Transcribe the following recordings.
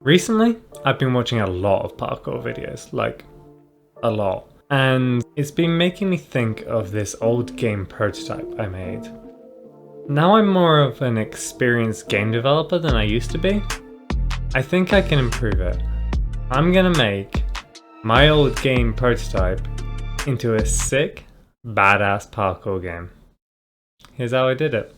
Recently, I've been watching a lot of parkour videos, like a lot, and it's been making me think of this old game prototype I made. Now I'm more of an experienced game developer than I used to be. I think I can improve it. I'm gonna make my old game prototype into a sick, badass parkour game. Here's how I did it.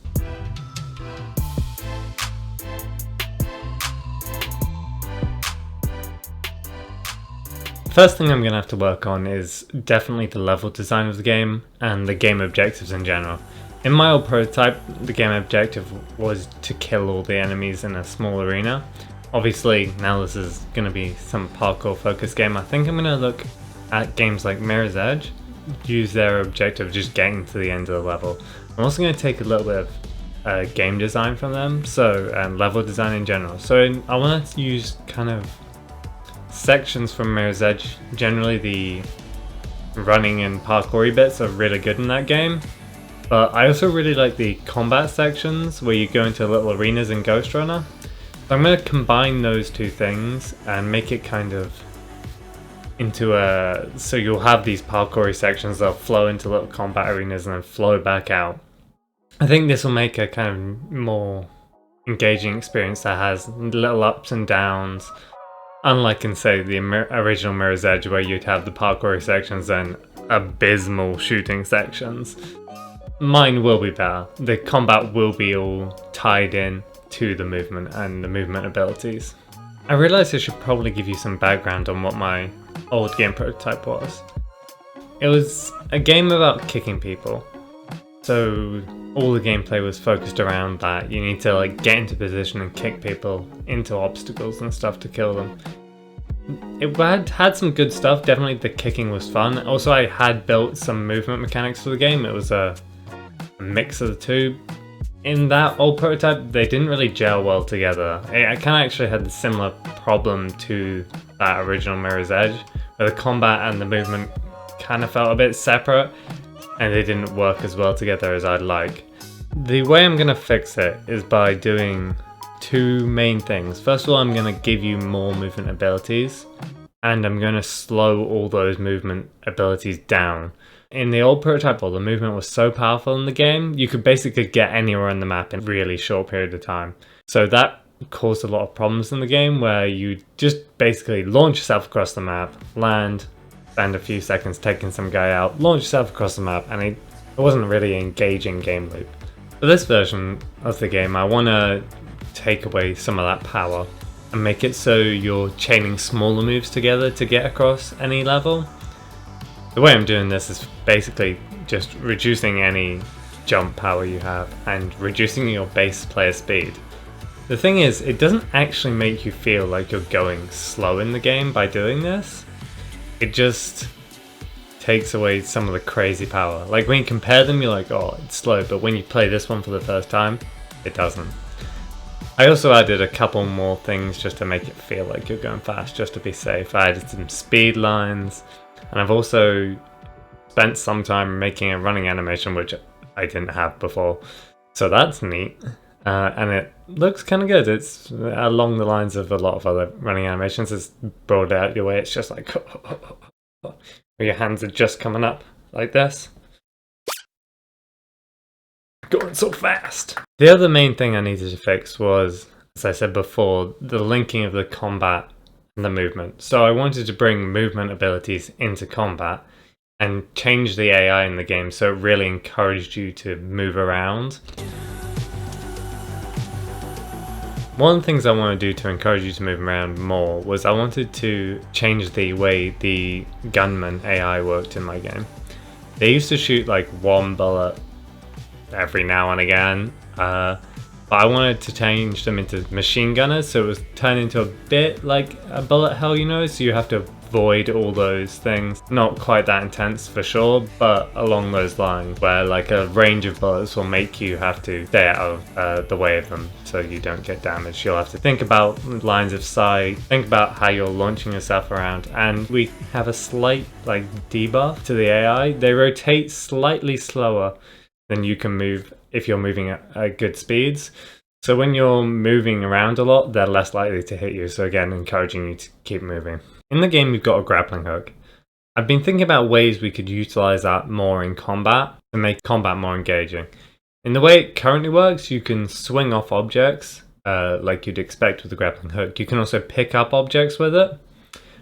First thing I'm going to have to work on is definitely the level design of the game and the game objectives in general. In my old prototype, the game objective was to kill all the enemies in a small arena. Obviously, now this is going to be some parkour focused game. I think I'm going to look at games like Mirror's Edge, use their objective just getting to the end of the level. I'm also going to take a little bit of game design from them, so level design in general. So I want to use kind of sections from Mirror's Edge. Generally the running and parkoury bits are really good in that game, but I also really like the combat sections where you go into little arenas in Ghost Runner. So I'm going to combine those two things and make it kind of into so you'll have these parkoury sections that'll flow into little combat arenas and then flow back out. I think this will make a kind of more engaging experience that has little ups and downs. Unlike in, say, the original Mirror's Edge, where you'd have the parkour sections and abysmal shooting sections, mine will be better. The combat will be all tied in to the movement and the movement abilities. I realised I should probably give you some background on what my old game prototype was. It was a game about kicking people. So all the gameplay was focused around that. You need to get into position and kick people into obstacles and stuff to kill them. It had some good stuff. Definitely the kicking was fun. Also, I had built some movement mechanics for the game. It was a mix of the two. In that old prototype, they didn't really gel well together. I kind of actually had a similar problem to that original Mirror's Edge, where the combat and the movement kind of felt a bit separate, and they didn't work as well together as I'd like. The way I'm going to fix it is by doing two main things. First of all, I'm going to give you more movement abilities, and I'm going to slow all those movement abilities down. In the old prototype, the movement was so powerful in the game, you could basically get anywhere on the map in a really short period of time. So that caused a lot of problems in the game, where you just basically launch yourself across the map, land, spend a few seconds taking some guy out, launch yourself across the map, and it wasn't really an engaging game loop. For this version of the game, I want to take away some of that power and make it so you're chaining smaller moves together to get across any level. The way I'm doing this is basically just reducing any jump power you have and reducing your base player speed. The thing is, it doesn't actually make you feel like you're going slow in the game by doing this. It just takes away some of the crazy power. Like when you compare them, you're like, oh, it's slow, but when you play this one for the first time, it doesn't. I also added a couple more things just to make it feel like you're going fast, just to be safe. I added some speed lines, and I've also spent some time making a running animation, which I didn't have before. So that's neat. And it looks kind of good. It's along the lines of a lot of other running animations. It's broad out your way. It's just like where your hands are just coming up like this. Going so fast. The other main thing I needed to fix was, as I said before, the linking of the combat and the movement. So I wanted to bring movement abilities into combat and change the AI in the game so it really encouraged you to move around. One of the things I want to do to encourage you to move around more was I wanted to change the way the gunman AI worked in my game. They used to shoot like one bullet every now and again, but I wanted to change them into machine gunners, so it was turned into a bit like a bullet hell, so you have to avoid all those things. Not quite that intense for sure, but along those lines, where like a range of bullets will make you have to stay out of the way of them so you don't get damaged. You'll have to think about lines of sight, think about how you're launching yourself around, and we have a slight debuff to the AI. They rotate slightly slower than you can move if you're moving at good speeds. So when you're moving around a lot, they're less likely to hit you. So again, encouraging you to keep moving. In the game, you've got a grappling hook. I've been thinking about ways we could utilize that more in combat to make combat more engaging. In the way it currently works, you can swing off objects like you'd expect with a grappling hook. You can also pick up objects with it.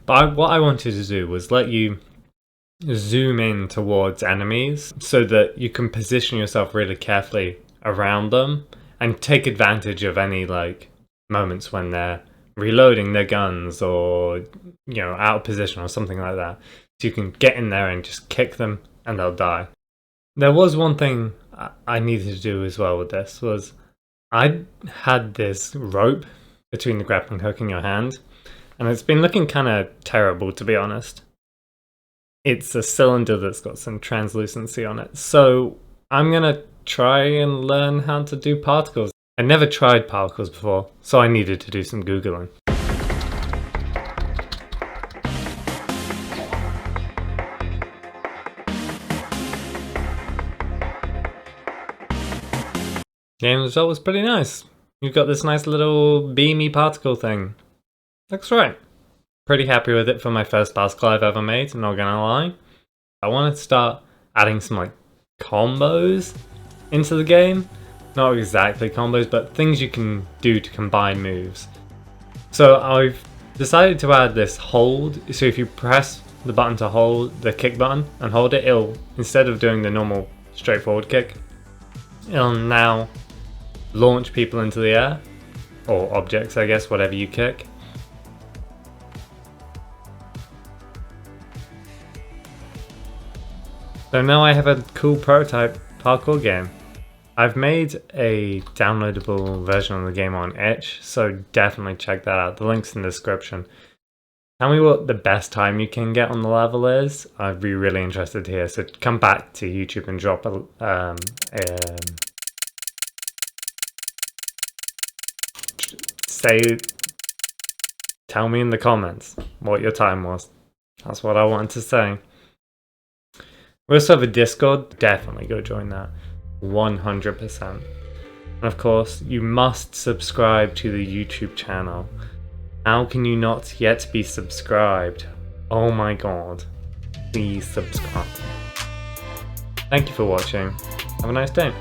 But what I wanted to do was let you zoom in towards enemies so that you can position yourself really carefully around them and take advantage of any like moments when they're reloading their guns or out of position or something like that. So you can get in there and just kick them and they'll die. There was one thing I needed to do as well with this was I had this rope between the grappling hook and your hand, and it's been looking kind of terrible, to be honest. It's a cylinder that's got some translucency on it, so I'm gonna try and learn how to do particles. I never tried particles before, so I needed to do some Googling. The end result was pretty nice. You've got this nice little beamy particle thing. Looks right. Pretty happy with it for my first particle I've ever made, I'm not gonna lie. I want to start adding some like combos into the game. Not exactly combos, but things you can do to combine moves. So I've decided to add this hold. So if you press the button to hold, the kick button, and hold it, it'll, instead of doing the normal straightforward kick, it'll now launch people into the air, or objects I guess, whatever you kick. So now I have a cool prototype parkour game. I've made a downloadable version of the game on itch, so definitely check that out. The link's in the description. Tell me what the best time you can get on the level is. I'd be really interested to hear. So come back to YouTube and drop tell me in the comments what your time was. That's what I wanted to say. We also have a Discord. Definitely go join that. 100%. And of course, you must subscribe to the YouTube channel. How can you not yet be subscribed? Oh my god. Please subscribe. Thank you for watching. Have a nice day.